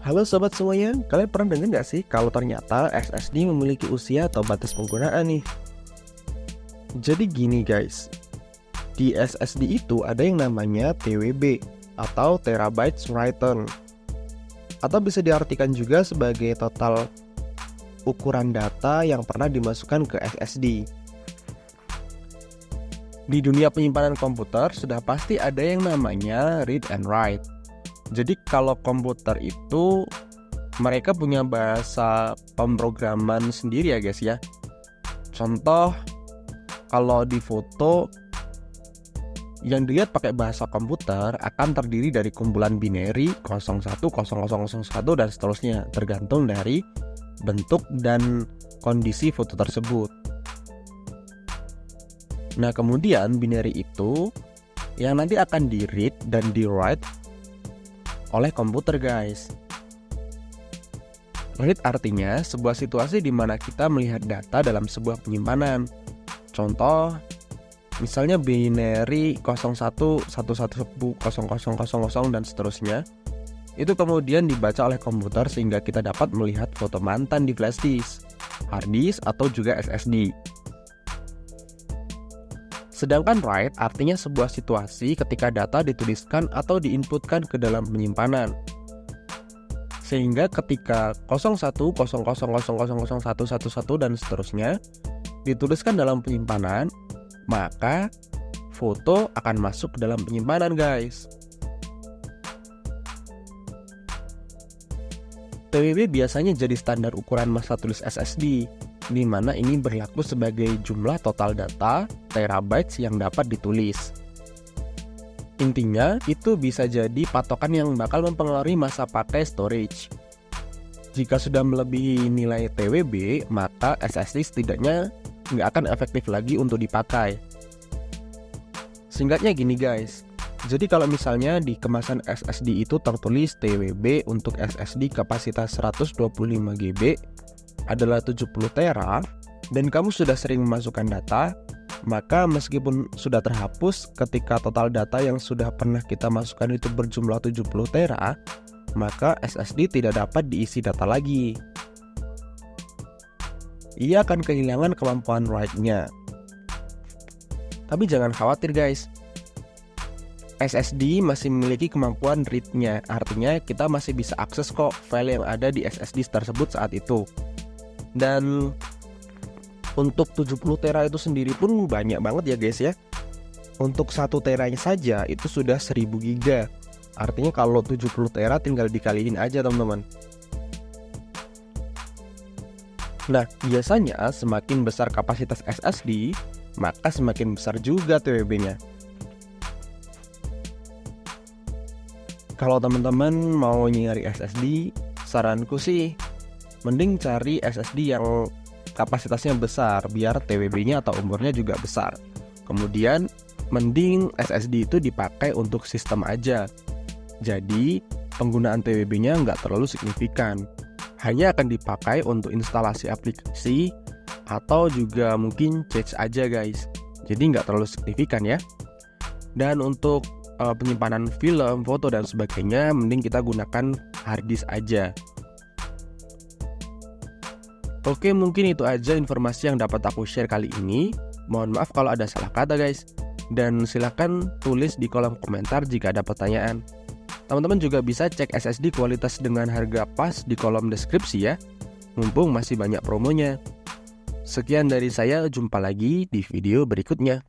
Halo sobat semuanya, kalian pernah dengar nggak sih kalau ternyata SSD memiliki usia atau batas penggunaan nih? Jadi gini guys, di SSD itu ada yang namanya TWB atau Terabytes Written, atau bisa diartikan juga sebagai total ukuran data yang pernah dimasukkan ke SSD. Di dunia penyimpanan komputer sudah pasti ada yang namanya read and write. Jadi kalau komputer itu mereka punya bahasa pemrograman sendiri ya guys ya. Contoh kalau di foto yang dilihat pakai bahasa komputer akan terdiri dari kumpulan binary 01, 0001 dan seterusnya, tergantung dari bentuk dan kondisi foto tersebut. Nah kemudian binary itu yang nanti akan di read dan di write oleh komputer guys. Read artinya sebuah situasi di mana kita melihat data dalam sebuah penyimpanan. Contoh, misalnya binary 01110000 dan seterusnya. Itu kemudian dibaca oleh komputer sehingga kita dapat melihat foto mantan di flash disk, hard disk atau juga SSD. Sedangkan write artinya sebuah situasi ketika data dituliskan atau diinputkan ke dalam penyimpanan. Sehingga ketika 0100001111 dan seterusnya dituliskan dalam penyimpanan, maka foto akan masuk ke dalam penyimpanan guys. TWB biasanya jadi standar ukuran masa tulis SSD, di mana ini berlaku sebagai jumlah total data terabytes yang dapat ditulis. Intinya, itu bisa jadi patokan yang bakal mempengaruhi masa pakai storage. Jika sudah melebihi nilai TWB, maka SSD setidaknya nggak akan efektif lagi untuk dipakai. Singkatnya gini guys, jadi kalau misalnya di kemasan SSD itu tertulis TWB untuk SSD kapasitas 125 GB adalah 70 tera dan kamu sudah sering memasukkan data, maka meskipun sudah terhapus ketika total data yang sudah pernah kita masukkan itu berjumlah 70 tera, maka SSD tidak dapat diisi data lagi. Ia akan kehilangan kemampuan write-nya. Tapi jangan khawatir guys, SSD masih memiliki kemampuan read-nya, artinya kita masih bisa akses kok file yang ada di SSD tersebut saat itu. Dan untuk 70 tera itu sendiri pun banyak banget ya guys ya. Untuk 1 teranya saja itu sudah 1000 giga. Artinya kalau 70 tera tinggal dikaliin aja teman-teman. Nah biasanya semakin besar kapasitas SSD, maka semakin besar juga TWB-nya. Kalau teman-teman mau nyari SSD, saranku sih mending cari SSD yang kapasitasnya besar biar TWB-nya atau umurnya juga besar. Kemudian mending SSD itu dipakai untuk sistem aja. Jadi penggunaan TWB-nya nggak terlalu signifikan. Hanya akan dipakai untuk instalasi aplikasi atau juga mungkin cache aja guys. Jadi nggak terlalu signifikan ya. Dan untuk penyimpanan film, foto dan sebagainya mending kita gunakan hard disk aja. Oke, mungkin itu aja informasi yang dapat aku share kali ini. Mohon maaf kalau ada salah kata guys. Dan silahkan tulis di kolom komentar jika ada pertanyaan. Teman-teman juga bisa cek SSD kualitas dengan harga pas di kolom deskripsi ya. Mumpung masih banyak promonya. Sekian dari saya, jumpa lagi di video berikutnya.